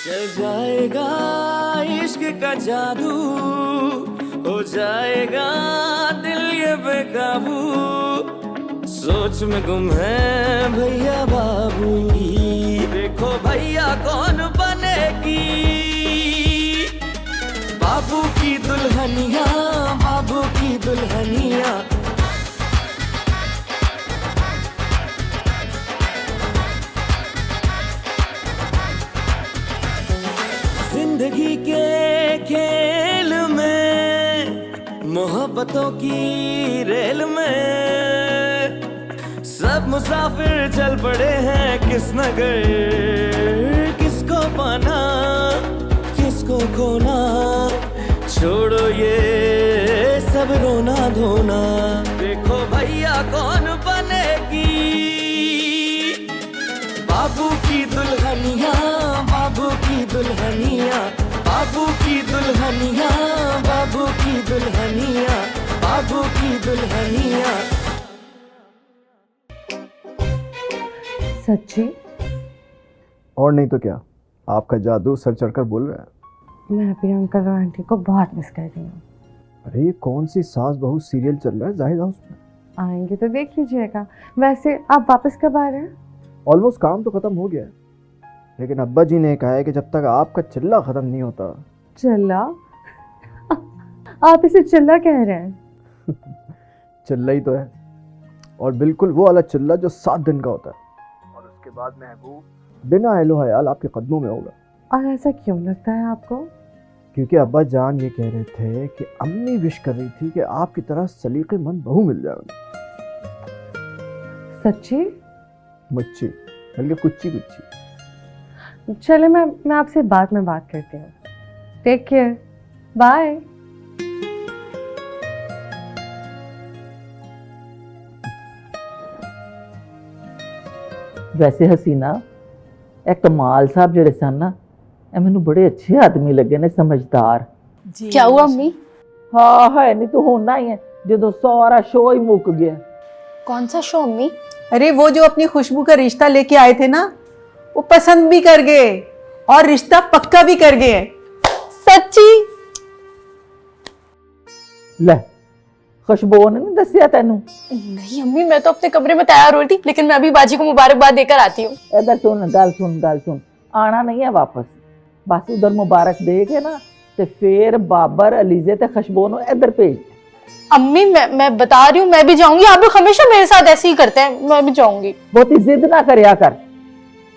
चल जाएगा इश्क का जादू, हो जाएगा दिल ये बेकाबू, सोच में गुम है भैया बाबू। देखो भैया कौन बनेगी बाबू की दुल्हनिया, बाबू की दुल्हनिया। जिंदगी के खेल में, मोहब्बतों की रेल में, सब मुसाफिर चल पड़े हैं किस नगर, किसको पाना किसको खोना, छोड़ो ये सब रोना धोना। देखो भैया कौन बनेगी बाबू की दुल्हनिया, बाबू की दुल्हनिया, बाबू की दुल्हनिया, बाबू की दुल्हनिया, बाबू की दुल्हनिया। सच्ची? और नहीं तो क्या, आपका जादू सर चढ़कर बोल रहा है। मैं अभी अंकल और आंटी को बहुत मिस कर रही हूँ। अरे ये कौन सी सास बहू सीरियल चल रहा है जाहिद हाउस में? आएंगे तो देख लीजिएगा। वैसे आप वापस कब आ रहे हैं? ऑलमोस्ट काम तो खत्म हो गया है, लेकिन अब्बा जी ने कहा है कि जब तक आपका चिल्ला खत्म नहीं होता। चिल्ला? आप इसे चिल्ला कह रहे हैं? चिल्ला ही तो है, और बिल्कुल वो वाला चिल्ला जो 7 दिन का होता है और उसके बाद महबूब बिना एलो हयाल आपके कदमों में होगा। और ऐसा क्यों लगता है आपको? क्योंकि अब्बा जान ये कह रहे थे कि अम्मी विश कर रही थी कि आपकी तरह सलीकेमंद बहू मिल जाए उन्हें। सच्ची? मच्छी बल्कि कुच्ची कुच्ची। चले, मैं आपसे बाद में बात करती हूँ। Take care, bye. वैसे हसीना एक कमाल साहब ਜਿਹੜੇ ਸਨ ਨਾ, ਇਹ ਮੈਨੂੰ ਬੜੇ ਅੱਛੇ ਆਦਮੀ ਲੱਗੇ ਨੇ, समझदार। क्या हुआ अम्मी? हाँ है नहीं तो होना ही है जो सारा शो ही मुक गया। कौन सा शो अम्मी? अरे वो जो अपनी खुशबू का रिश्ता लेके आए थे ना, वो पसंद भी कर गए और रिश्ता पक्का भी कर गए। सच्ची? ले खुशबू ने नहीं दसिया तेनू? नहीं अम्मी, मैं तो अपने कमरे में तैयार हो रही थी, लेकिन मैं अभी बाजी को मुबारकबाद देकर आती हूँ। इधर सुन, गल सुन, आना नहीं है वापस, बस उधर मुबारक दे के ना ते फिर बाबर अलीजे ते खुशबू ने इधर भेज। अम्मी मैं बता रही हूँ, मैं भी जाऊंगी। आप लोग हमेशा मेरे साथ ऐसे ही करते हैं, मैं भी जाऊंगी। बहुत ही जिद ना करया कर,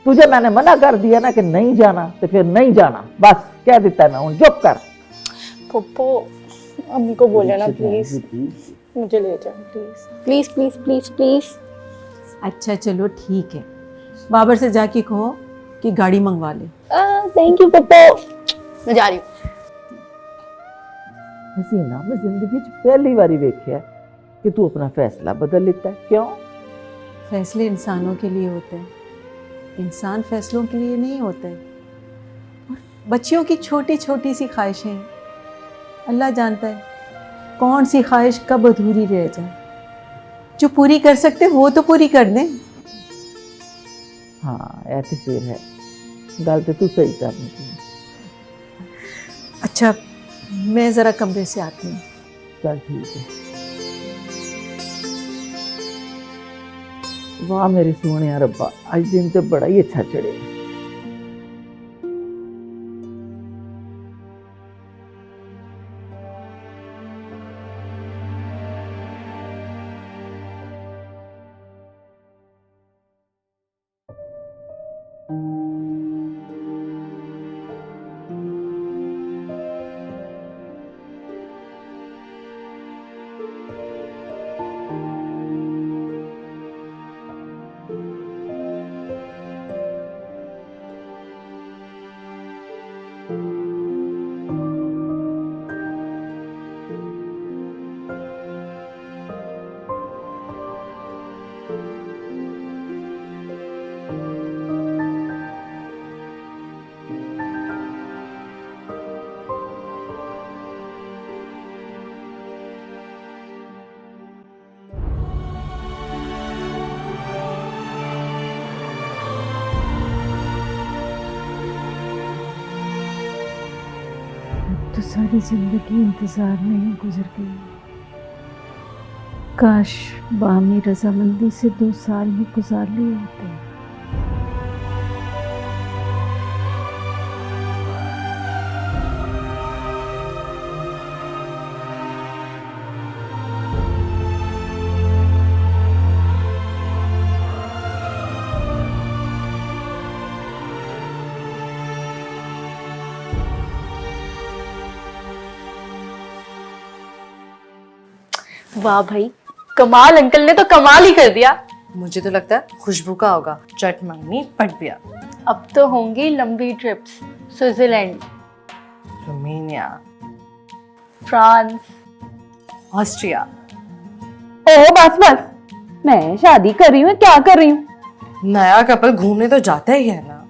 तुझे मैंने मना कर दिया ना कि नहीं जाना, तो फिर नहीं जाना, बस कह देता मैं हूँ, चुप कर। पप्पो अम्मी को बोले ना प्लीज, मुझे ले जाओ please please please please please. अच्छा चलो ठीक है, बाबर से जाके कहो कि गाड़ी मंगवा ले। थैंक यू पप्पो, मैं जा रही हूँ। हसीना, मैं जिंदगी पहली बारी देखा कि तू अपना फैसला बदल लेता है। क्यों? फैसले इंसानों के लिए होते हैं, इंसान फैसलों के लिए नहीं होते हैं। और बच्चियों की छोटी छोटी सी ख्वाहिशें, अल्लाह जानता है कौन सी ख्वाहिश कब अधूरी रह जाए। जो पूरी कर सकते वो तो पूरी कर दें। हाँ ऐसे फिर है, गल तो तू सही कर रही। अच्छा मैं जरा कमरे से आती हूँ। चल ठीक है। वाह मेरे सोने रब्बा, आज दिन तो बड़ा ही अच्छा चढ़े। सारी जिंदगी इंतजार में ही गुजर गई। काश बामी रजामंदी से 2 साल ही गुजार लिए होते। वाह भाई, कमाल, अंकल ने तो कमाल ही कर दिया। मुझे तो लगता है खुशबू का होगा। चट मांगनी पट गया। अब तो होंगी लंबी trips, Switzerland, Romania, France, Austria. ओह बस बस, मैं शादी कर रही हूँ, क्या कर रही हूँ? नया कपल घूमने तो जाता ही है ना।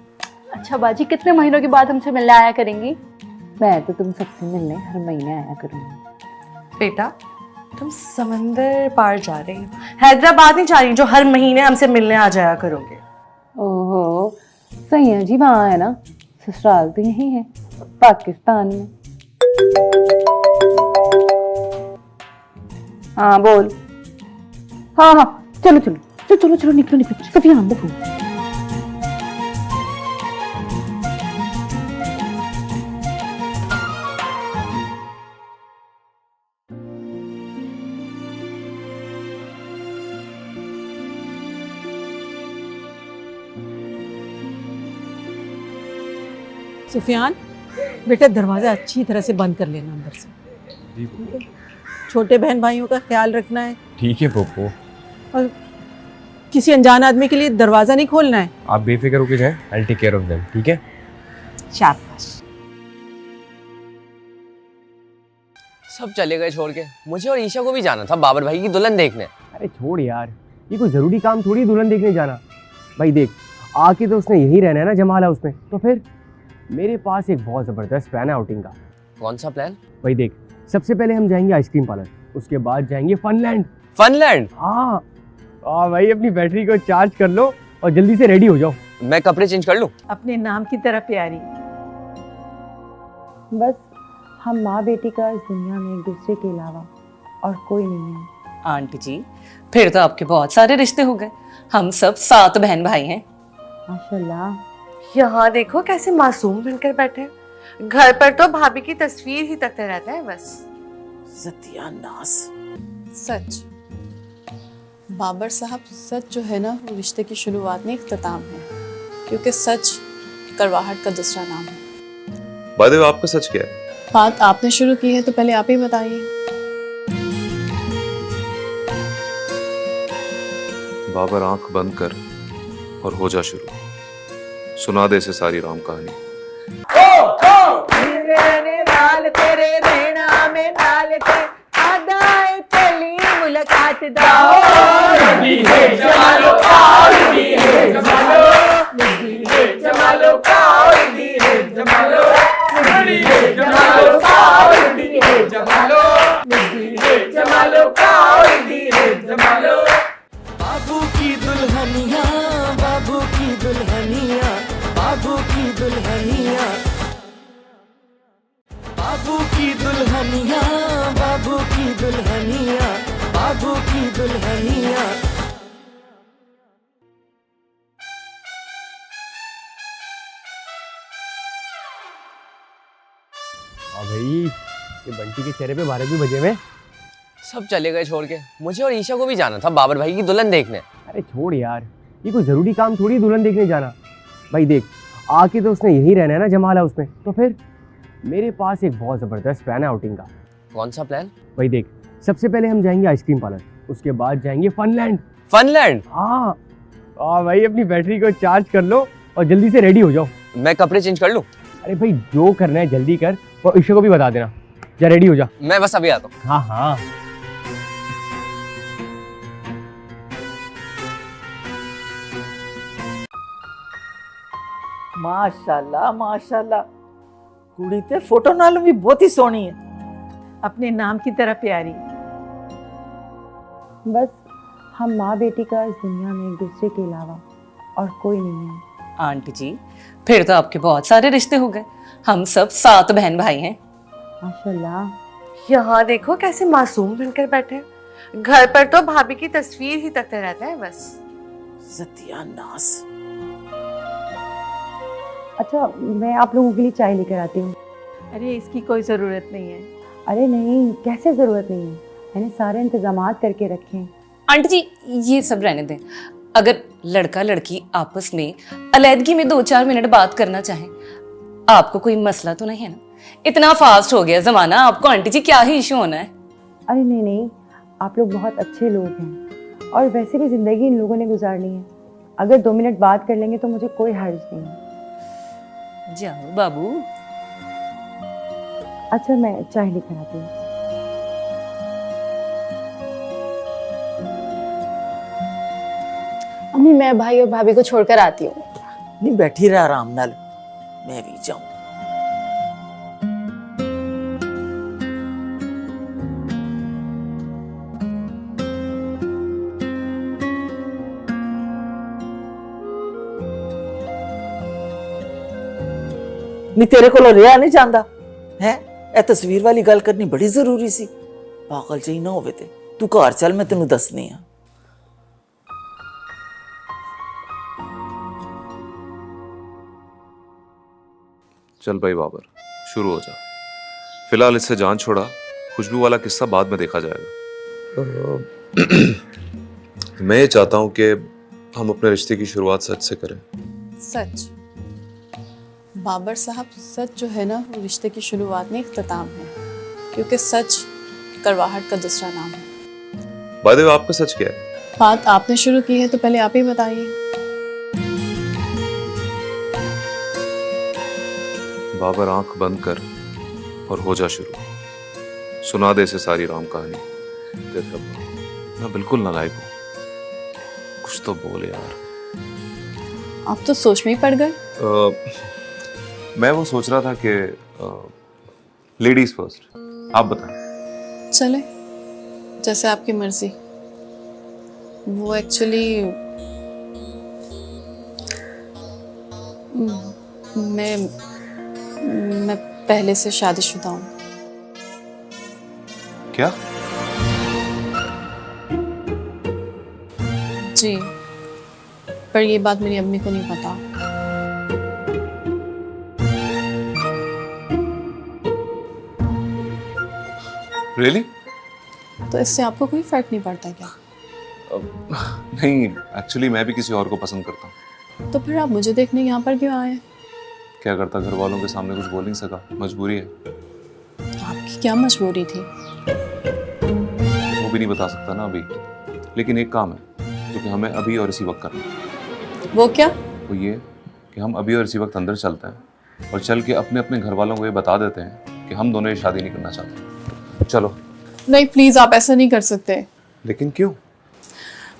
अच्छा बाजी, कितने महीनों के बाद हमसे मिलने आया करेंगी? मैं तो तुम सबसे मिलने हर महीने आया करूँगी। बेटा तुम समंदर पार जा रही हो, हैदराबाद नहीं जा रही जो हर महीने हमसे मिलने आ जाया करोगे। ओहो सही है जी, वहाँ है ना, ससुराल तो यही है पाकिस्तान में। हाँ बोल। हाँ हाँ चलो चलो चलो चलो चलो, निकलो निकलो, सफियान देखो। सुफियान बेटा, दरवाज़ा अच्छी तरह से बंद कर लेना अंदर से। जी ठीक है? छोटे बहन भाइयों का ख्याल रखना है ठीक है पोपो। और किसी अनजान आदमी के लिए दरवाज़ा नहीं खोलना है। आप बेफिक्र होके जाएं, I take care of them, ठीक है? शाबाश। सब चले गए छोड़ के। मुझे और ईशा को भी जाना था बाबर भाई की दुल्हन देखने। अरे छोड़ यार, ये कोई ज़रूरी काम थोड़ी दुल्हन देखने जाना। भाई देख, आके तो उसने यहीं रहना है ना जमाल हाउस में, तो फिर मेरे पास एक बहुत ज़बरदस्त प्लान है आउटिंग का। कौन सा प्लान? भाई देख, सबसे पहले हम जाएंगे आइसक्रीम पार्लर, उसके बाद जाएंगे फनलैंड। फनलैंड? हाँ भाई, अपनी बैटरी को चार्ज कर लो और जल्दी से रेडी हो जाओ। मैं कपड़े चेंज कर लूं? अपने नाम की तरह प्यारी। बस हम माँ बेटी का इस दुनिया में एक दूसरे के अलावा और कोई नहीं है। आंटी जी, फिर तो आपके बहुत सारे रिश्ते हो गए। हम सब 7 बहन भाई हैं। माशाल्लाह। यहाँ देखो कैसे मासूम बनकर बैठे हैं। घर पर तो भाभी की तस्वीर ही तकते रहते हैं बस। सत्यानाश। सच बाबर साहब, सच जो है ना वो रिश्ते की शुरुआत नहीं इख्तिताम है, क्योंकि सच करवाहट का दूसरा नाम है। बाय द वे, आपका सच क्या है? बात आपने शुरू की है तो पहले आप ही बताइए। बाबर, आंख बंद कर और हो जा शुरू। सुना दे इसे सारी राम कहानी। तेरे रहना में नाल ते आदाए चली मुलाकात बाबू की दुल्हनिया, बाबू की दुल्हनिया, बाबू की दुल्हनिया, बाबू की दुल्हनिया, बाबू की दुल्हनिया, बाबू की दुल्हनिया। भाई, ये बंटी के चेहरे पे 12 भी बजे हुए। सब चले गए छोड़ के। मुझे और ईशा को भी जाना था बाबर भाई की दुल्हन देखने। अरे छोड़ यार, ये कोई ज़रूरी काम थोड़ी दुल्हन देखने जाना। भाई देख, आके तो उसने यहीं रहना है ना जमाल हाउस में, तो फिर मेरे पास एक बहुत ज़बरदस्त प्लान है आउटिंग का। कौन सा प्लान? भाई देख, सबसे पहले हम जाएंगे आइसक्रीम पार्लर, उसके बाद जाएंगे फनलैंड। फनलैंड? हाँ भाई, अपनी बैटरी को चार्ज कर लो और जल्दी से रेडी हो जाओ। मैं कपड़े चेंज कर लूं? अरे भाई, जो करना है जल्दी कर और ईशा को भी बता देना। जा रेडी हो जा। मैं बस अभी आता हूँ। हाँ। माशाल्लाह माशाल्लाह, कुड़ी ते फोटो नालों भी बहुत ही सोहनी है। अपने नाम की तरह प्यारी। बस हम माँ बेटी का इस दुनिया में एक दूसरे के अलावा और कोई नहीं है। आंटी जी, फिर तो आपके बहुत सारे रिश्ते हो गए। हम सब 7 बहन भाई हैं। माशाल्लाह। यहाँ देखो कैसे मासूम बनकर बैठे हैं। घर पर तो भाभी की तस्वीर ही तकते रहते हैं बस। सत्यानाश। अच्छा, मैं आप लोगों के लिए चाय लेकर आती हूँ। अरे इसकी कोई ज़रूरत नहीं है। अरे नहीं, कैसे ज़रूरत नहीं है, मैंने सारे इंतजामात करके रखे हैं। आंटी जी ये सब रहने दें। अगर लड़का लड़की आपस में अलहदगी में 2-4 मिनट बात करना चाहे, आपको कोई मसला तो नहीं है ना? इतना फास्ट हो गया जमाना, आपको आंटी जी क्या ही इशू होना है? अरे नहीं नहीं, आप लोग बहुत अच्छे लोग हैं और वैसे भी ज़िंदगी इन लोगों ने गुजारनी है। अगर 2 मिनट बात कर लेंगे तो मुझे कोई हर्ज नहीं है। जाओ बाबू। अच्छा, मैं चाय लेकर आती हूँ। अम्मी मैं भाई और भाभी को छोड़कर आती हूँ। नहीं, बैठी रह आराम नाल, मैं भी जाऊं। नहीं तेरे को रिहा नहीं जाता है? ए तस्वीर वाली गल करनी बड़ी जरूरी सी। पागल चाहिए ना होवे ते तू घर चल, मैं तेनू दसनी आ। चल भाई बाबर, शुरू हो जा। फिलहाल इससे जान छोड़ा, खुशबू वाला किस्सा बाद में देखा जाएगा। मैं ये चाहता हूं कि हम अपने रिश्ते की शुरुआत सच से करें। सच? बाबर साहब, सच जो है ना वो रिश्ते की शुरुआत नहीं इख्तिताम है, क्योंकि सच करवाहट का दूसरा नाम है। बाय द वे, आपका सच क्या है? बात आपने शुरू की है तो पहले आप ही बताइए। बाबर, आंख बंद कर और हो जा शुरू। सुना दे से सारी राम कहानी। तेरे अब्बा, मैं बिल्कुल नालायक हूँ, कुछ तो बोल यार। आप तो सोच में ही पड़ गए। मैं वो सोच रहा था कि लेडीज फर्स्ट, आप बताएं। चले, जैसे आपकी मर्जी। वो एक्चुअली मैं पहले से शादीशुदा हूँ। क्या? जी, पर ये बात मेरी अम्मी को नहीं पता। Really? तो इससे आपको कोई फर्क नहीं पड़ता क्या? नहीं, एक्चुअली मैं भी किसी और को पसंद करता हूँ। तो फिर आप मुझे देखने यहाँ पर क्यों आए? क्या करता, घर वालों के सामने कुछ बोल नहीं सका, मजबूरी है। आपकी क्या मजबूरी थी? वो भी नहीं बता सकता ना अभी, लेकिन एक काम है जो कि हमें अभी और इसी वक्त करना है। वो क्या? वो ये कि हम अभी और इसी वक्त अंदर चलते हैं और चल के अपने अपने घर वालों को ये बता देते हैं कि हम दोनों ये शादी नहीं करना चाहते। चलो। नहीं प्लीज, आप ऐसा नहीं कर सकते। लेकिन क्यों?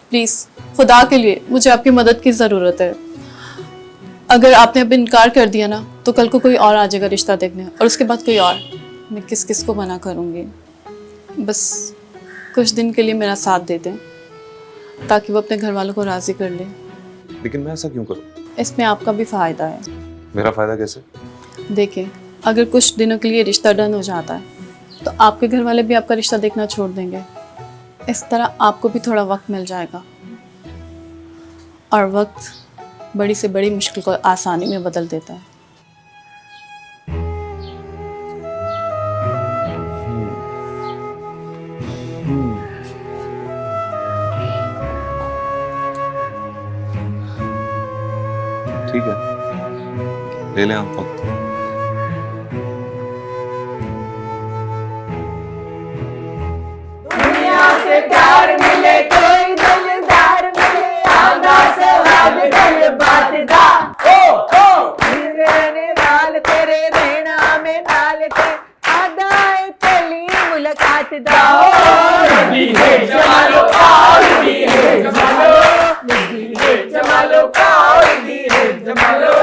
प्लीज, खुदा के लिए मुझे आपकी मदद की जरूरत है। अगर आपने अब इनकार कर दिया ना तो कल को कोई और आ जाएगा रिश्ता देखने, और उसके बाद कोई और। मैं किस किस को मना करूँगी। बस कुछ दिन के लिए मेरा साथ दे दें ताकि वो अपने घर वालों को राजी कर ले। लेकिन मैं ऐसा क्यों करूं? इसमें आपका भी फायदा है। मेरा फायदा कैसे? देखें, अगर कुछ दिनों के लिए रिश्ता डन हो जाता है तो आपके घर वाले भी आपका रिश्ता देखना छोड़ देंगे। इस तरह आपको भी थोड़ा वक्त मिल जाएगा, और वक्त बड़ी से बड़ी मुश्किल को आसानी में बदल देता है। ठीक है, ले लें आप वक्त। दुनिया से प्यार मिले, कोई दिलदार मिले, आधा सवाब दिल बातदा। ओ रहने वाल तेरे रहना में नाल ते, आधा तेली मुलाकात दा। नबी है जमालो और भी है जमालो, नबी है जमालो और भी है जमालो,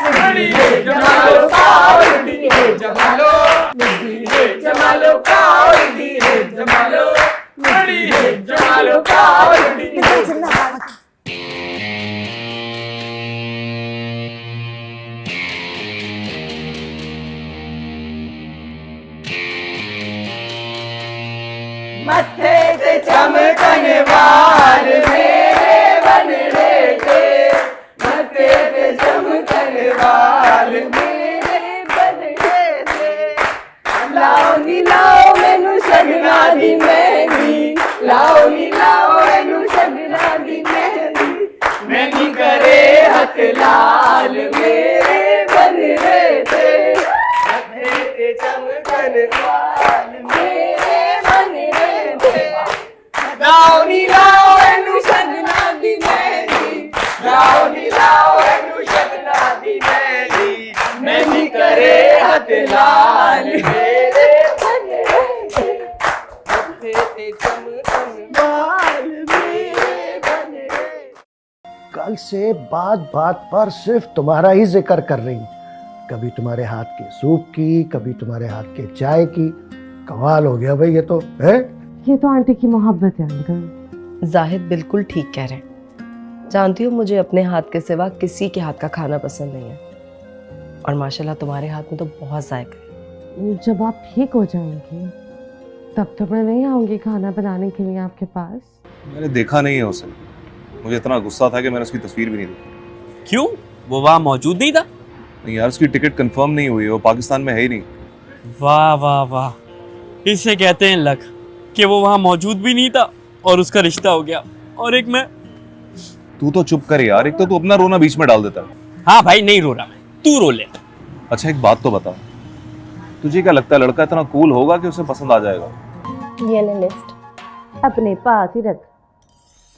नबी है जमालो और भी है जमालो, नबी है जमालो और भी है जमालो, नबी है जमालो और भी है जमालो। लाओ नी लाओ एनु शगना दी मेहंदी लाओ नी लाओ एनु शगना दी मेहंदी मेहंदी करे हथ लाल मेरे बने ते चम बाल मेरे बने। कल से बात बात पर सिर्फ तुम्हारा ही जिक्र कर रही हूँ। कभी तुम्हारे हाथ के सूप की, कभी तुम्हारे हाथ के चाय की। कमाल हो गया भाई ये तो है। ये तो आंटी की मोहब्बत है अंकल। जाहिद बिल्कुल ठीक कह रहे हैं। जानती हो मुझे अपने हाथ के सिवा किसी के हाथ का खाना पसंद नहीं है, और माशाल्लाह तुम्हारे हाथ में तो बहुत जायका है। जब आप ठीक हो जाएंगे तब तो मैं नहीं आऊंगी खाना बनाने के लिए आपके पास। मैंने देखा नहीं है उसे, मुझे इतना गुस्सा था कि मैंने उसकी तस्वीर भी नहीं देखी। क्यों? वो वहाँ मौजूद नहीं था? नहीं यार, उसकी टिकट कंफर्म नहीं हुई है, वो पाकिस्तान में है ही नहीं। वाह वाह वाह, इसे कहते हैं लक कि वो वहाँ मौजूद भी नहीं था और उसका रिश्ता हो गया, और एक मैं। तू तो चुप कर यार, एक तो तू अपना रोना बीच में डाल देता है। हाँ भाई, नहीं रो रहा मैं, तू रो ले। अच्छा एक बात तो बता, तुझे क्या लगता है लड़का इतना कूल होगा कि उसे पसंद आ जाएगा? ये ले लिस्ट अपने पास ही रख,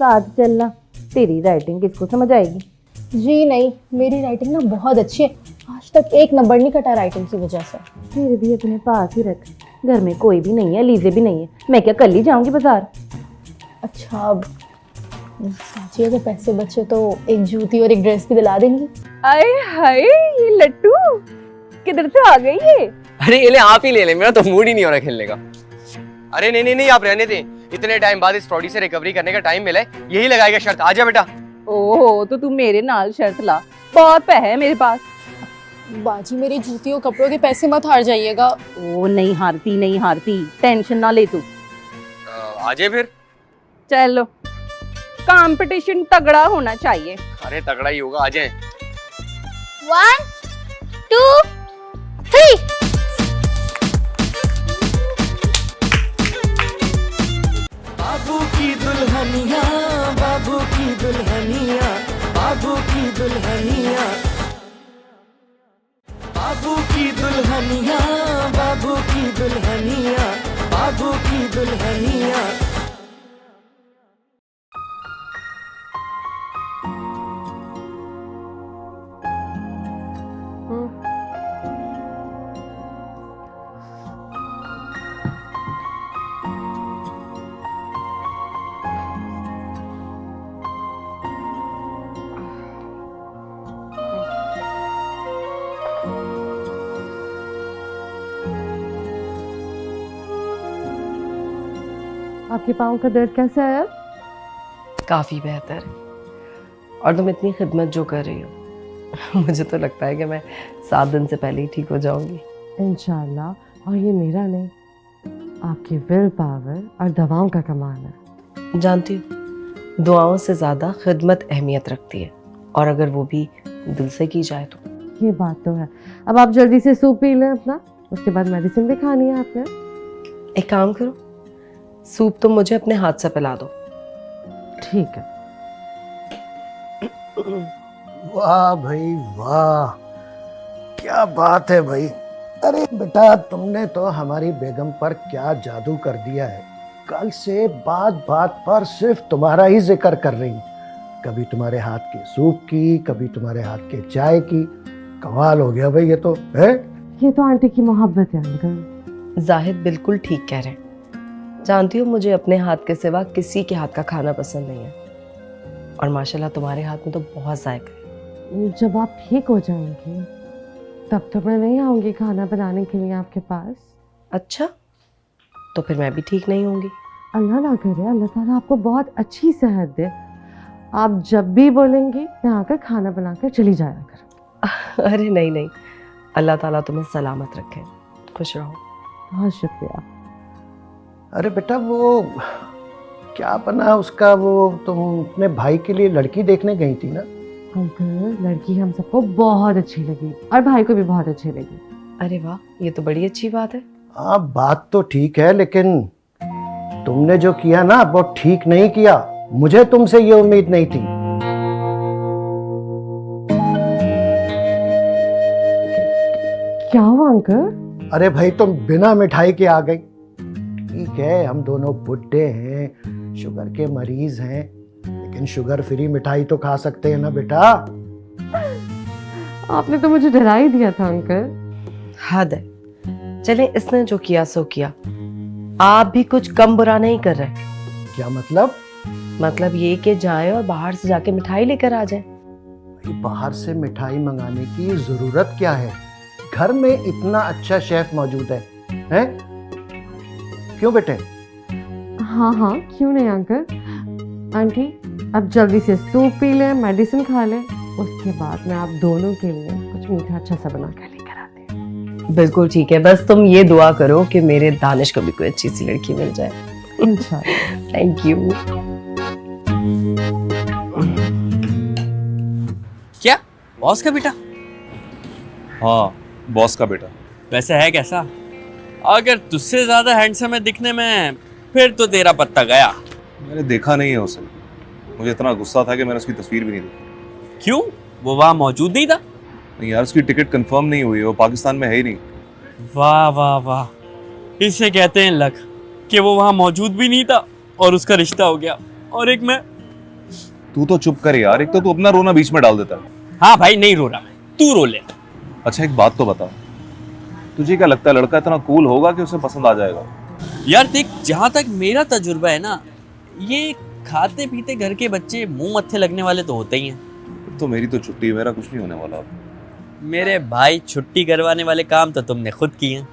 साथ चलना। तेरी राइटिंग किसको समझ आएगी? जी नहीं, मेरी राइटिंग ना बहुत अच्छी है, आज तक एक नंबर नहीं कटा राइटिंग की वजह से। फिर भी अपने पास ही रख, घर में कोई भी नहीं है, लीजे भी नहीं है, मैं क्या कल ही जाऊंगी बाजार? अच्छा, अब साची अगर पैसे बचे तो एक जूती और एक ड्रेस भी दिला देंगी। आए हाय, ये लट्टू किधर से आ गई ये? अरे ये ले, आप ही ले ले, मेरा तो मूड ही नहीं हो रहा खेलने का। अरे नहीं नहीं नहीं, आप रहने दें, इतने टाइम बाद इस फ्रॉडी से रिकवरी करने का टाइम मिला है, यही लगाएगा शर्त। आजा बेटा। ओहो, तो तू मेरे नाल शर्त ला, बहुत पैसे है मेरे पास। बाजी मेरी जूती और कपड़ों के पैसे मत हार जाइएगा। ओ नहीं हारती, नहीं हारती, टेंशन ना ले तू। आजे फिर। चलो, कंपटीशन तगड़ा होना चाहिए। अरे तगड़ा ही होगा, आजे। 1 2 3। बाबू की दुल्हनिया, बाबू की दुल्हनिया, बाबू की दुल्हनिया, बाबू की दुल्हनिया, बाबू की दुल्हनिया, बाबू की दुल्हनिया। आपके पाँव का दर्द कैसा है? काफ़ी बेहतर है, और तुम इतनी खिदमत जो कर रही हो मुझे तो लगता है कि मैं 7 दिन से पहले ही ठीक हो जाऊंगी इंशाल्लाह। और ये मेरा नहीं, आपकी विल पावर और दवाओं का कमाल है। जानती हो, दुआओं से ज़्यादा खिदमत अहमियत रखती है, और अगर वो भी दिल से की जाए तो। ये बात तो है। अब आप जल्दी से सूप पी लें अपना, उसके बाद मेडिसिन भी खानी है आपने। एक काम करो, सूप तो मुझे अपने हाथ से पिला दो। ठीक है। वाह भाई वाह, क्या बात है भाई। अरे बेटा, तुमने तो हमारी बेगम पर क्या जादू कर दिया है। कल से बात बात पर सिर्फ तुम्हारा ही जिक्र कर रही हूँ। कभी तुम्हारे हाथ के सूप की, कभी तुम्हारे हाथ के चाय की। कमाल हो गया भाई ये तो है। ये तो आंटी की मोहब्बत है अंकल। जाहिद बिल्कुल ठीक कह रहे हैं। जानती हो, मुझे अपने हाथ के सिवा किसी के हाथ का खाना पसंद नहीं है, और माशाल्लाह तुम्हारे हाथ में तो बहुत जायका है। जब आप ठीक हो जाएंगे तब तो मैं नहीं आऊंगी खाना बनाने के लिए आपके पास। अच्छा, तो फिर मैं भी ठीक नहीं होंगी। अल्लाह ना करे, अल्लाह ताला आपको बहुत अच्छी सेहत दे। आप जब भी बोलेंगी मैं आकर खाना बनाकर चली जाया करूँ। अरे नहीं नहीं, अल्लाह ताला तुम्हें सलामत रखे, खुश रहो। बहुत शुक्रिया। अरे बेटा, वो क्या बना उसका, वो तुम अपने भाई के लिए लड़की देखने गई थी ना? अंकल, लड़की हम सबको बहुत अच्छी लगी और भाई को भी बहुत अच्छी लगी। अरे वाह, ये तो बड़ी अच्छी बात है। हाँ, बात तो ठीक है, लेकिन तुमने जो किया ना वो ठीक नहीं किया। मुझे तुमसे ये उम्मीद नहीं थी। क्या हुआ अंकल? अरे भाई, तुम बिना मिठाई के आ गई। ठीक है, हम दोनों बुड्ढे हैं, शुगर के मरीज हैं, लेकिन शुगर फ्री मिठाई तो खा सकते हैं ना बेटा। आपने तो मुझे डरा ही दिया था अंकल। हद है। चले, इसने जो किया सो किया, आप भी कुछ कम बुरा नहीं कर रहे। क्या मतलब? मतलब ये कि जाए और बाहर से जाके मिठाई लेकर आ जाए। भाई बाहर से मिठाई मंगाने की जरूरत क्या है? घर में इतना अच्छा शेफ मौजूद है, हैं? क्यों बेटे? हाँ हाँ, क्यों नहीं अंकल। आंटी अब जल्दी से सूप पी लें, मेडिसिन खा लें, उसके बाद मैं आप दोनों के लिए कुछ मीठा अच्छा सा बना कर लेकर आती हूँ। बिल्कुल ठीक है, बस तुम ये दुआ करो कि मेरे दानिश को भी कोई अच्छी सी लड़की मिल जाए। इंशाल्लाह। Thank you. क्या बॉस का बेटा? हाँ, बॉस का बेटा। वैसे है कैसा? अगर तुझसे ज्यादा हैंडसम है दिखने में, फिर तो तेरा पत्ता गया। मैंने देखा नहीं है उसे। मुझे इतना गुस्सा था कि मैंने उसकी तस्वीर भी नहीं देखी। क्यों? वो वहां मौजूद नहीं था? नहीं यार, उसकी टिकट कंफर्म नहीं हुई है, वो पाकिस्तान में है ही नहीं। वाह वाह वाह, इसे कहते हैं लक कि वो वहां मौजूद भी नहीं था और उसका रिश्ता हो गया। और एक मैं। तू तो चुप कर यार, एक तो तू अपना रोना बीच में डाल देता है। हाँ भाई, नहीं रो रहा मैं, तू रो ले। अच्छा एक बात तो बता, तुझे क्या लगता है लड़का इतना कूल होगा कि उसे पसंद आ जाएगा? यार देख, जहां तक मेरा तजुर्बा है ना, ये खाते पीते घर के बच्चे मुंह मत्थे लगने वाले तो होते ही हैं। तो मेरी तो छुट्टी है, मेरा कुछ नहीं होने वाला अब। मेरे भाई, छुट्टी करवाने वाले काम तो तुमने खुद किए हैं।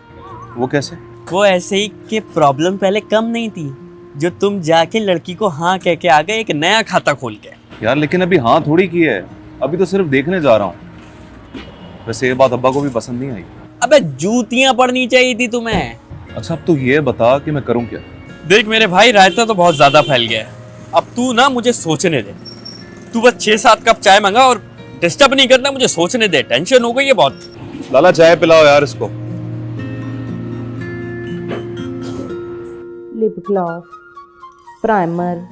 वो कैसे? वो ऐसे ही कि प्रॉब्लम पहले कम नहीं थी, जो तुम जाके लड़की को हाँ कह के आ गए एक नया खाता खोल के। यार लेकिन अभी हाँ थोड़ी की है, अभी तो सिर्फ देखने जा रहा हूँ। वैसे ये बात अब्बा को भी पसंद नहीं आई। अबे जूतियां पड़नी चाहिए थी तुम्हें। अच्छा अब तू ये बता कि मैं करूँ क्या? देख मेरे भाई, रायता तो बहुत ज्यादा फैल गया है। अब तू ना मुझे सोचने दे। तू बस 6-7 कप चाय मंगा और डिस्टर्ब नहीं करना, मुझे सोचने दे। टेंशन हो गई है बहुत। लाला चाय पिलाओ यार इसको। Lip gloss, primer,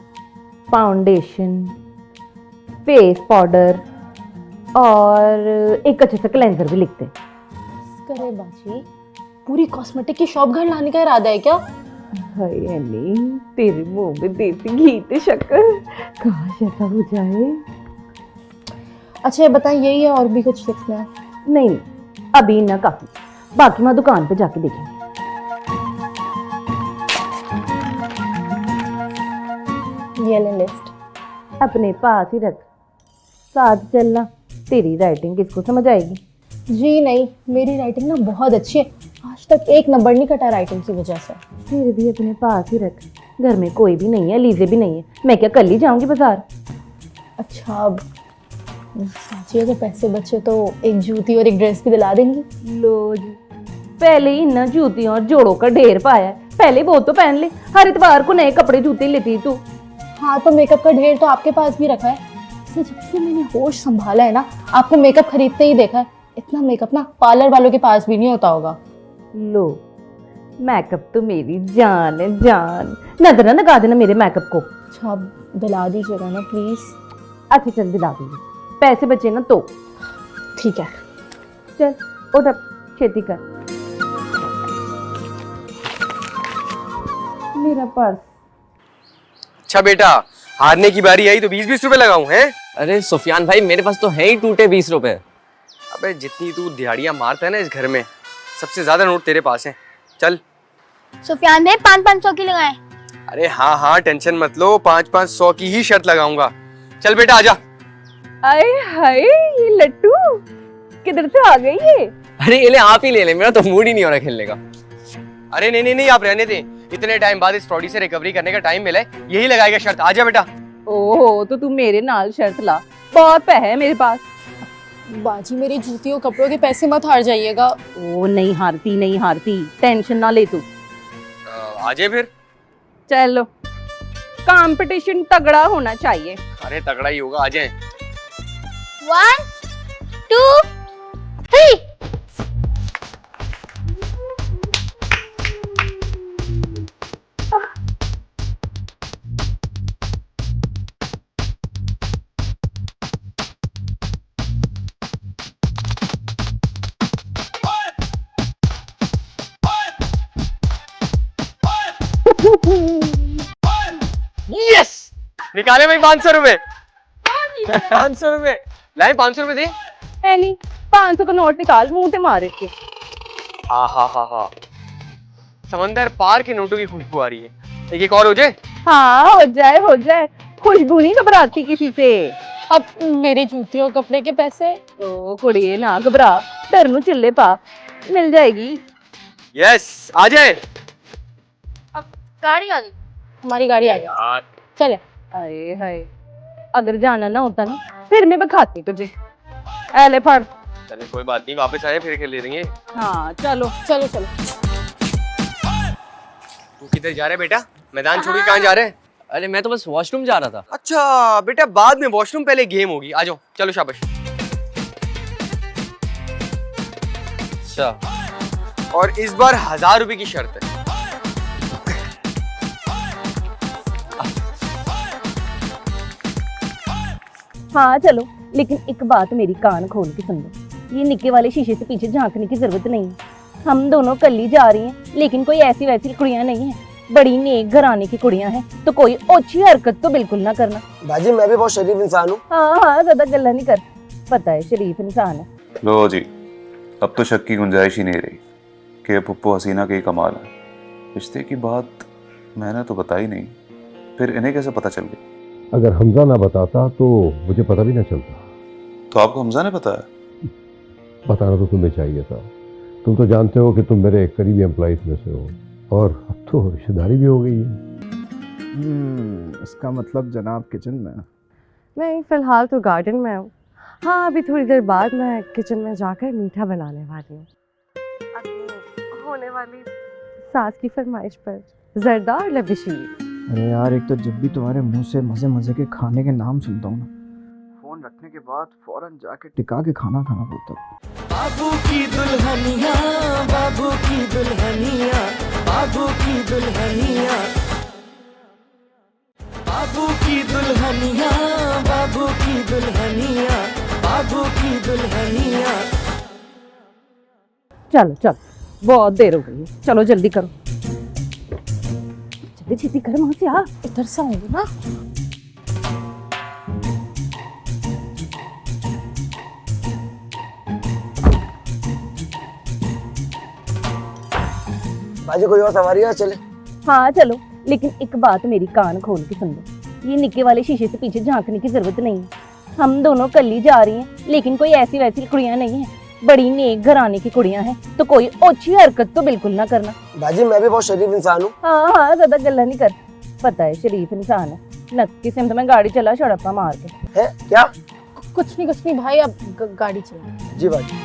foundation, face powder और एक अच्छे से क्लेंजर भी लिखते। करे बाजी, पूरी कॉस्मेटिक की शॉप घर लाने का इरादा है क्या? हाय अली, तेरे मुंह में देती घी ते शक्कर, काश ऐसा हो जाए। अच्छा ये बताएं, यही है और भी कुछ लिखना है? नहीं नहीं, अभी ना काफी, बाकी मैं दुकान पे जाके देखेंगे। ये ले लिस्ट। अपने पास ही रख, साथ चलना। तेरी राइटिंग किसको समझ आएगी? जी नहीं, मेरी राइटिंग ना बहुत अच्छी है, आज तक एक नंबर नहीं कटा राइटिंग की वजह से। फिर भी अपने पास ही रख, घर में कोई भी नहीं है, लीजे भी नहीं है, मैं क्या कल ही जाऊंगी बाजार? अच्छा अब साची, अगर पैसे बचे तो एक जूती और एक ड्रेस भी दिला देंगी। लो जी, पहले ही ना जूतियों और जोड़ों का ढेर पाया है, पहले वो तो पहन ले। हर इतवार को नए कपड़े जूते लेती तू। हाँ तो मेकअप का ढेर तो आपके पास भी रखा है। जब से मैंने होश संभाला है ना, आपको मेकअप खरीदते ही देखा है। इतना मेकअप ना पार्लर वालों के पास भी नहीं होता होगा। लो, मेकअप तो मेरी जान है जान, नजर ना लगा देना मेरे मेकअप को। अच्छा आप दिला दीजिएगा ना प्लीज। अच्छा चल दिला दूंगी, पैसे बचे ना तो। ठीक है चल उठ, अब खेती कर। मेरा पर्स। अच्छा बेटा, हारने की बारी आई तो 20-20 रुपए लगाऊं हैं? अरे सुफियान भाई, मेरे पास तो है ही टूटे 20 रुपए। अबे जितनी तू दिहाड़ियां मारता है ना इस घर में, सबसे ज्यादा नोट तेरे पास हैं। चल। सुफियान भाई 500-500 की लगाए। अरे हाँ हाँ, टेंशन मत लो, 500-500 की ही शर्त लगाऊंगा। चल बेटा आजा। आए हाय, ये लट्टू किधर से आ गई ये? अरे ये ले, आप ही ले ले, मेरा तो मूड ही नहीं हो रहा खेलने का। अरे नहीं नहीं नहीं, आप रहने दें। इतने टाइम बाद इस फ्रॉडी से रिकवरी करने का टाइम मिला है, यही लगाएगा शर्त। आजा बेटा। ओहो, तो तू मेरे नाल शर्त ला, बहुत पैसे है मेरे पास। बाजी मेरी जूती और कपड़ों के पैसे मत हार जाइएगा। ओ नहीं हारती नहीं हारती, टेंशन ना ले तू। आजे फिर। चलो, कंपटीशन तगड़ा होना चाहिए। अरे तगड़ा ही होगा, आ जाए। 1 2 3। निकाले भाई 500 रुपए। 500 रुपए लाए, 500 रुपए दे। नहीं 500 का नोट निकाल, मुंह पे मारे के। हा समंदर पार के नोटों की खुशबू आ रही है। एक और हो जाए। हाँ हो जाए, खुशबू नहीं घबराती किसी से। अब मेरे जूते और कपड़े के पैसे तो कुड़िए ना घबरा, डर नु चिल्ले पा, मिल जाएगी। यस आ जाए। अब गाड़ी आ गई। हमारी गाड़ी आ गई, चले। अरे हाय, अगर जाना ना होता ना फिर मैं बखाती तुझे। ऐले फड़। चले कोई बात नहीं, वापस आए फिर खेल ले देंगे। हाँ चलो। तू किधर जा रहा है बेटा? मैदान छोड़ के कहाँ जा रहे हैं? अरे मैं तो बस वॉशरूम जा रहा था। अच्छा बेटा, बाद में वॉशरूम, पहले गेम होगी। आ जाओ, चलो शाबाश। अच्छा, और इस बार 1000 रुपए की शर्त है। हाँ चलो, लेकिन एक बात मेरी कान खोल के सुन लो, ये निक्के वाले शीशे से पीछे झांकने की जरूरत नहीं है। हम दोनों कल्ली जा रही हैं, लेकिन कोई ऐसी वैसी कुड़ियां नहीं है, बड़ी नेक घराने की कुड़ियां हैं, तो कोई ओछी हरकत तो बिल्कुल ना करना। बाजी मैं भी बहुत शरीफ इंसान हूँ। हाँ ज्यादा गल्ला नहीं कर, पता है शरीफ इंसान है। लो जी, अब तो शक की गुंजाइश ही नहीं रही कि पुप्पो हसीना के ही कमाल है। रिश्ते की बात मैंने तो बताई नहीं, फिर इन्हें कैसे पता चल गई? अगर हमजा ना बताता तो मुझे पता भी ना चलता। तो आपको हमजा ने बताया? बताना तो तुम्हें चाहिए था, तुम तो जानते हो कि तुम मेरे करीबी एम्प्लॉइज में से हो, और अब तो रिश्तेदारी भी हो गई है। इसका मतलब जनाब किचन में? नहीं, फिलहाल तो गार्डन में हूँ। हाँ, अभी थोड़ी देर बाद मैं किचन में जाकर मीठा बनाने वाली हूँ, अपनी होने वाली सास की फरमाइश पर, जर्दा और लबशीर। अरे यार, एक तो जब भी तुम्हारे मुंह से मजे मजे के खाने के नाम सुनता हूँ ना, फोन रखने के बाद फौरन जाके टिका के खाना खाना पड़ता है। बाबू की दुल्हनिया, बाबू की दुल्हनिया, बाबू की दुल्हनिया, बाबू की दुल्हनिया, बाबू की दुल्हनिया, बाबू की दुल्हनिया। चलो चलो, बहुत देर हो गई है, चलो जल्दी करो, जल्दी छेती कर, वहां से आ, इधर से आऊंगी ना। बाजी कोई और सवारी है? चले। हाँ चलो, लेकिन एक बात मेरी कान खोल के सुन लो, ये निक्के वाले शीशे से पीछे झांकने की जरूरत नहीं है। हम दोनों कल्ली जा रही हैं, लेकिन कोई ऐसी वैसी कुड़ियां नहीं है, बड़ी नेक घराने की कुड़ियां हैं, तो कोई ओछी हरकत तो बिल्कुल ना करना। बाजी मैं भी बहुत शरीफ इंसान हूँ। हाँ हाँ, ज्यादा गल्ला नहीं कर, पता है शरीफ इंसान है। नक्की से मैं गाड़ी चला शड़प्पा मार के। है क्या? कुछ नहीं भाई, अब गाड़ी चला। जी बाजी।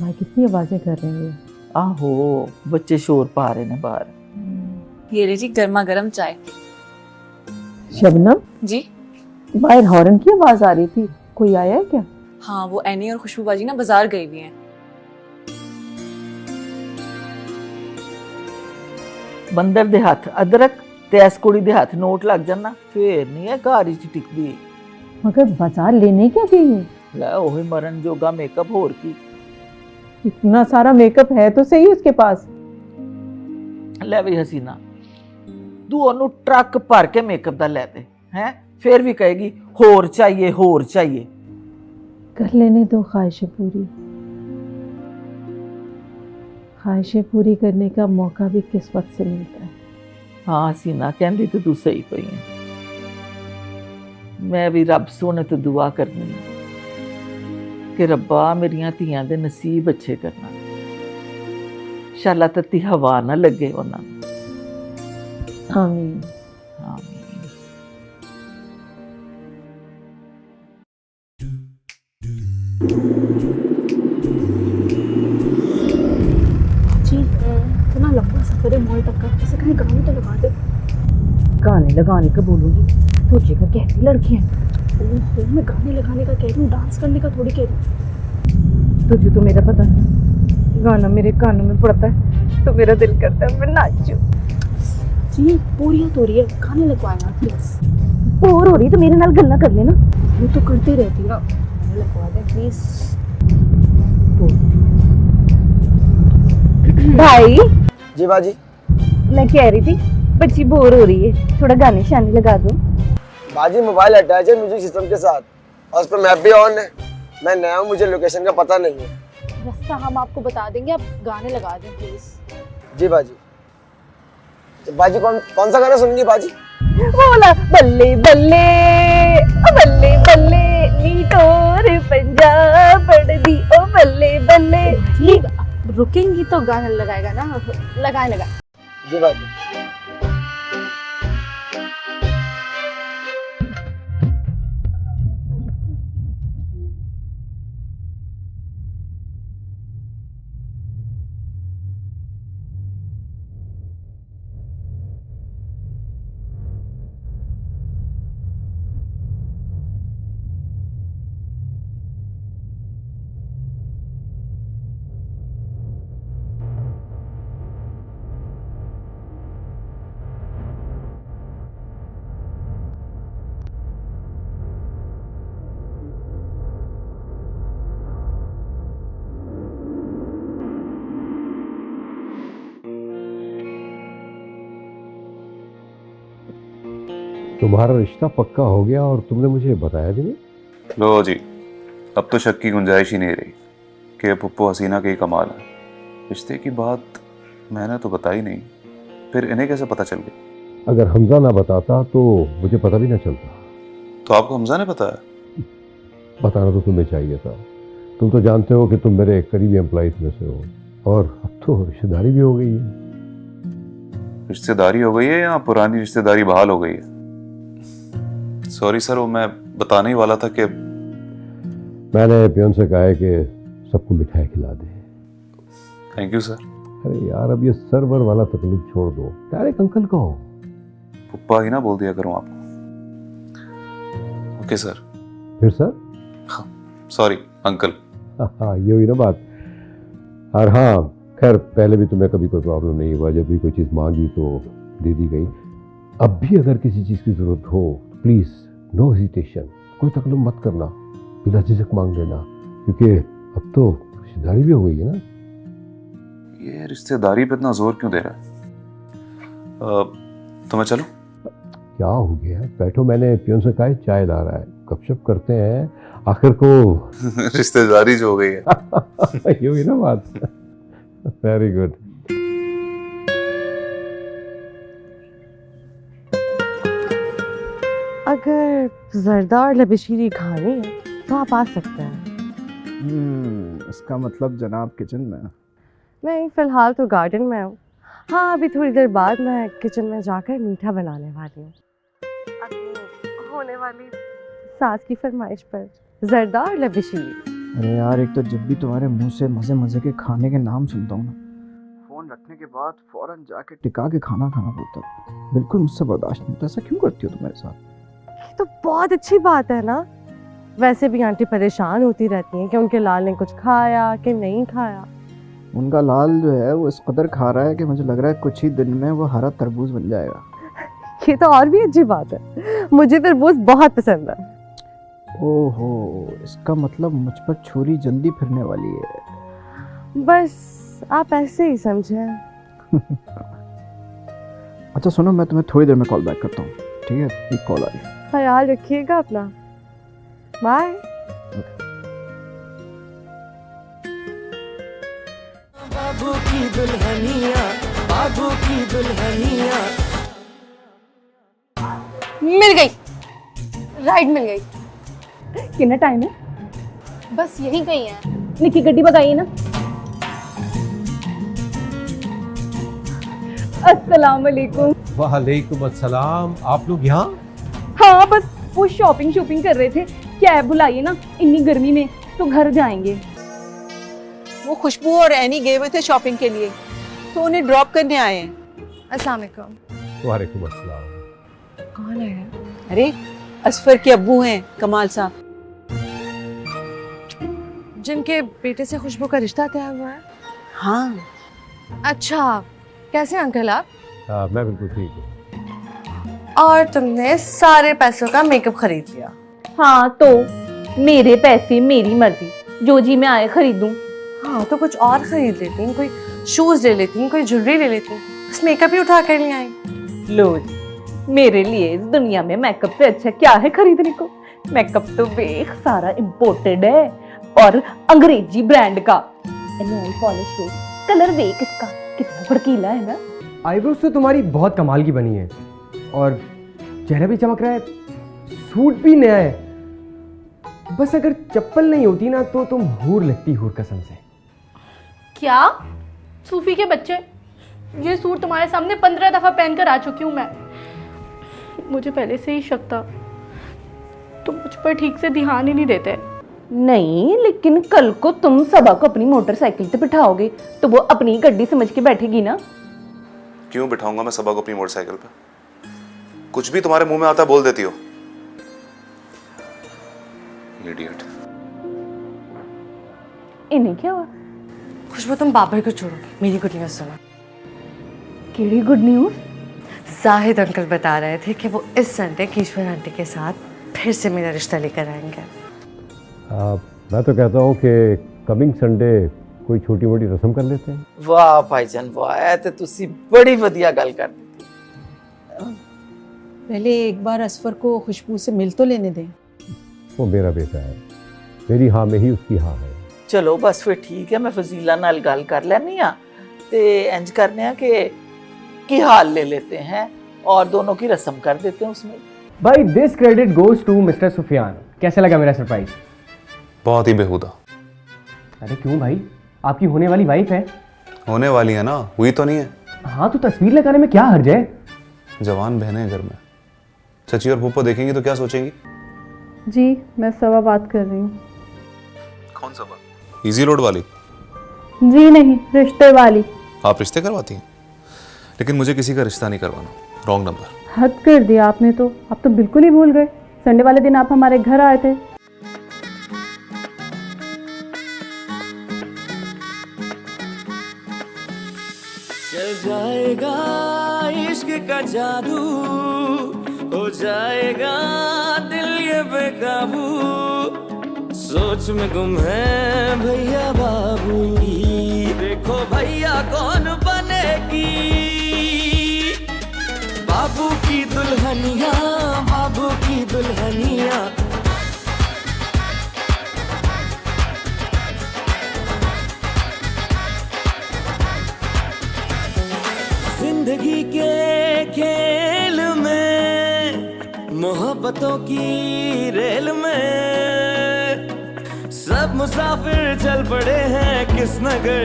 भाई कितनी आवाजें कर रहे हैं। आहो, बच्चे शोर पा रहे हैं बाहर। ये लीजिए गर्मा गर्म चाय। शबनम जी, बाहर हॉर्न की आवाज आ रही थी, कोई आया है क्या? हाँ, वो एनी और खुशबू बाजी ना बाजार गई हुई हैं। बंदर दे हाथ अदरक ते इस कुड़ी दे हाथ नोट लग जाना, फिर नहीं है घर च टिकदी। मगर बाजार लेने क्या गई है? लै ओही मरन जोगा मेकअप होर की। इतना सारा मेकअप है तो सही उसके पास। ले भी हसीना, तू ओनू ट्रक भर के मेकअप दा ले दे हैं, फिर भी कहेगी होर चाहिए होर चाहिए। कर लेने दो ख्वाहिशें पूरी, ख्वाहिशें पूरी करने का मौका भी किस्मत से मिलता है। हाँ हसीना, कहती तो तू सही पई है। मैं भी रब सोने तो दुआ करनी है कि रब्बा मेरियां धियां दे नसीब अच्छे करना, शाला तत्ती हवा ना लगे उन्हां नूं। आमीन आमीन। जी, इतना लंबा सफर है मॉल तक का, किसी कहीं गाने तो लगा दे। गाने लगाने का बोलूंगी तो जगह कैसी लड़की है। ओहो, मैं गाने लगाने का कह रही हूँ, डांस करने का थोड़ी कह रही हूँ। तुझे तो मेरा पता है, गाना मेरे कानों में पड़ता है तो मेरा दिल करता है मैं नाचूं। जी, बोरियत हो रही है, गाने लगवाए ना प्लीज। बोर हो रही है तो मेरे नाल गल्ला कर लेना, मैं तो करती रहती हूँ ना। गाने लगवा दे प्लीज। भाई जी बाजी। मैं कह रही थी बच्ची बोर हो रही है, थोड़ा गाने शाने लगा दो। बाजी मोबाइल अटैच है म्यूजिक सिस्टम के साथ और उस पर मैप भी ऑन है। मैं नया हूँ, मुझे लोकेशन का पता नहीं है। रास्ता हम आपको बता देंगे, आप गाने लगा दें प्लीज। जी बाजी। तो बाजी कौन सा गाना सुनेंगी बाजी? बोला बल्ले बल्ले बल्ले बल्ले नी तोर पंजाब पड़ दी ओ बल्ले बल्ले। ये रुकेंगी तो गाना लगाएगा ना, लगाए लगा। जी बाजी। तुम्हारा रिश्ता पक्का हो गया और तुमने मुझे बताया भी नहीं। लो जी, अब तो शक की गुंजाइश ही नहीं रही कि पुप्पो हसीना के ही कमाल है। रिश्ते की बात मैंने तो बताई नहीं, फिर इन्हें कैसे पता चल गया? अगर हमजा ना बताता तो मुझे पता भी ना चलता। तो आपको हमजा ने बताया? बताना तो तुम्हें चाहिए था। तुम तो जानते हो कि तुम मेरे करीबी एम्प्लॉइज में से हो और अब तो रिश्तेदारी भी हो गई है। रिश्तेदारी हो गई है या पुरानी रिश्तेदारी बहाल हो गई है? सॉरी सर, वो मैं बताने ही वाला था कि मैंने पियोन से कहा है कि सबको मिठाई खिला दे। Thank you sir. अरे यार, अब ये सर्वर वाला तकलीफ छोड़ दो, डायरेक्ट अंकल कहो। पुप्पा ही ना बोल दिया करूं आपको। Okay sir. फिर सर? हाँ, सॉरी अंकल। हाँ, ये हुई ना बात। और हाँ, खैर पहले भी तुम्हें कभी कोई प्रॉब्लम नहीं हुआ, जब भी कोई चीज़ मांगी तो दे दी गई। अब भी अगर किसी चीज़ की ज़रूरत हो प्लीज़ नो हेजिटेशन, कोई तकलीफ मत करना, बिना झिझक मांग लेना, क्योंकि अब तो रिश्तेदारी भी हो गई है ना। ये रिश्तेदारी पे इतना जोर क्यों दे रहा है? तो मैं चलूं? क्या हो गया? बैठो, मैंने पियोन से कहा है चाय ला रहा है, गपशप करते हैं आखिर को। रिश्तेदारी जो हो गई है। ये हुई ना बात। Very good. अगर जर्दा और लबशीरी खानी है तो आप आ सकते हैं। इसका मतलब जनाब किचन में? नहीं, फिलहाल तो गार्डन में हूँ। हाँ, अभी थोड़ी देर बाद मैं किचन में जाकर मीठा बनाने वाली हूँ अपनी होने वाली सास की फरमाइश पर, जर्दा और लबशीरी। अरे यार, एक तो जब भी तुम्हारे मुंह से मज़े मज़े के खाने के नाम सुनता हूँ ना, फ़ोन रखने के बाद फ़ौरन जाके टिका के खाना खाना पड़ता है। बिल्कुल मुझसे बर्दाश्त नहीं होता। ऐसा क्यों करती हो तुम मेरे साथ? ये तो बहुत अच्छी बात है ना। वैसे भी आंटी परेशान होती रहती हैं कि उनके लाल ने कुछ खाया कि नहीं खाया। उनका लाल जो है वो इस कदर खा रहा है कि मुझे लग रहा है कुछ ही दिन में वो हरा तरबूज बन जाएगा। ये तो और भी अच्छी बात है, मुझे तरबूज बहुत पसंद है। ओहो, इसका मतलब मुझ पर छुरी जल्दी फिरने वाली है। बस आप ऐसे ही समझें। अच्छा सुनो, मैं तुम्हें थोड़ी देर में कॉल बैक करता हूँ, ठीक है? एक कॉल आ रही है। ख्याल रखिएगा अपना। बाय। बाबू की दुल्हनिया, बाबू की दुल्हनिया। मिल गई, राइड मिल गई। कितना टाइम है? बस यही कहीं है। निकी गड्डी भगाइए ना। अस्सलाम वालेकुम। वालेकुम अस्सलाम। आप लोग यहाँ? हाँ, बस वो शॉपिंग कर रहे थे। कैब बुलाइए ना, इतनी गर्मी में तो घर जाएंगे। वो खुशबू और एनी गए हुए थे शॉपिंग के लिए, तो उन्हें ड्रॉप करने आए हैं। अस्सलाम वालेकुम। वालेकुम अस्सलाम। कौन है? अरे असफर के अब्बू हैं, कमाल साहब, जिनके बेटे से खुशबू का रिश्ता तय हुआ है। हाँ। अच्छा, कैसे अंकल आप? मैं बिल्कुल ठीक हूँ। और तुमने सारे पैसों का मेकअप खरीद लिया? हाँ, तो मेरे पैसे मेरी मर्जी, जो जी मैं आए खरीदूं। हाँ, तो कुछ और खरीद लेती हैं, कोई शूज ले लेती, कोई ज्वेलरी ले लेती, बस मेकअप ही उठा कर ले आई। लो जी, मेरे लिए इस दुनिया में मेकअप से अच्छा क्या है खरीदने को। मेकअप तो बेख सारा इम्पोर्टेड है और अंग्रेजी ब्रांड का। नेल पॉलिश वे, कलर वे इसका कितना भड़कीला है ना। आईब्रोज तो तुम्हारी बहुत कमाल की बनी है और चेहरा भी चमक रहा है, सूट भी नया है। बस अगर चप्पल नहीं होती ना तो तुम हूर लगती, हूर कसम से। क्या सूफी के बच्चे, ये सूट तुम्हारे सामने 15 दफा पहनकर आ चुकी हूँ मैं। मुझे पहले से ही शक था, तुम मुझ पर ठीक से ध्यान ही नहीं देते। नहीं, लेकिन कल को तुम सबा को अपनी मोटरसाइकिल पे बिठाओगे तो वो अपनी गड्डी समझ के बैठेगी ना। क्यों बिठाऊंगा मैं सबा को अपनी मोटरसाइकिल पे? कुछ भी तुम्हारे मुंह में आता बोल देती हो। इडियट। इन्हें क्या हुआ? खुशबू तुम बाबर को छोड़ो, मेरी गुड न्यूज़ सुनो। केड़ी गुड न्यूज़? जाहिद अंकल बता रहे थे कि वो इस संडे ईश्वर आंटी के साथ फिर से मेरा रिश्ता लेकर आएंगे। मैं तो कहता हूँ कि कमिंग संडे कोई छोटी मोटी रस्म कर लेते हैं। वाह भाईजान वाह, ऐ ते तुसी बड़ी वधिया गल कर दी। पहले एक बार असफर को खुशबू से मिल तो लेने दें। वो मेरा बेटा है, मेरी हाँ में ही उसकी हाँ है। चलो बस फिर ठीक है, मैं फजीला नाल गल कर लैनी आ ते इंज करने आ कि हाल ले लेते हैं और दोनों की रस्म कर देते हैं उसमें। भाई this credit goes to mister Sufiyan. कैसा लगा मेरा सरप्राइज? बहुत ही बेहुदा। अरे क्यों भाई, आपकी होने वाली वाइफ है। होने वाली है ना, हुई तो नहीं है। हाँ तो तस्वीर लगाने में क्या हर्ज है? जवान बहनें घर में, चची और पुप्पो देखेंगी तो क्या सोचेंगी? जी मैं सबा बात कर रही हूँ। कौन सा बात? इजी रोड वाली? जी नहीं, रिश्ते वाली। आप रिश्ते करवाती हैं? लेकिन मुझे किसी का रिश्ता नहीं करवाना। Wrong number. हद कर दिया आपने तो, आप तो बिल्कुल ही भूल गए। संडे वाले दिन आप हमारे घर आए थे। चल जाएगा इश्क का जादू, हो जाएगा दिल ये बेकाबू, सोच में गुम है भैया बाबू। देखो भैया कौन बनेगी बाबू की दुल्हनिया, बाबू की दुल्हनिया। जिंदगी के खेल में, मोहब्बतों की रेल में, सब मुसाफिर चल पड़े हैं किस नगर,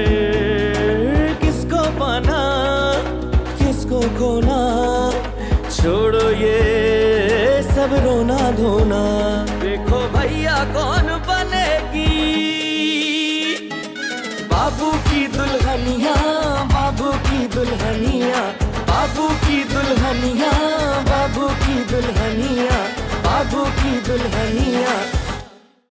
किसको पाना किसको खोना। छोड़ो ये सब रोना धोना, देखो भैया कौन बनेगी बाबू की दुल्हनिया, बाबू की दुल्हनिया, बाबू की दुल्हनिया, बाबू की दुल्हनिया, बाबू की दुल्हनिया।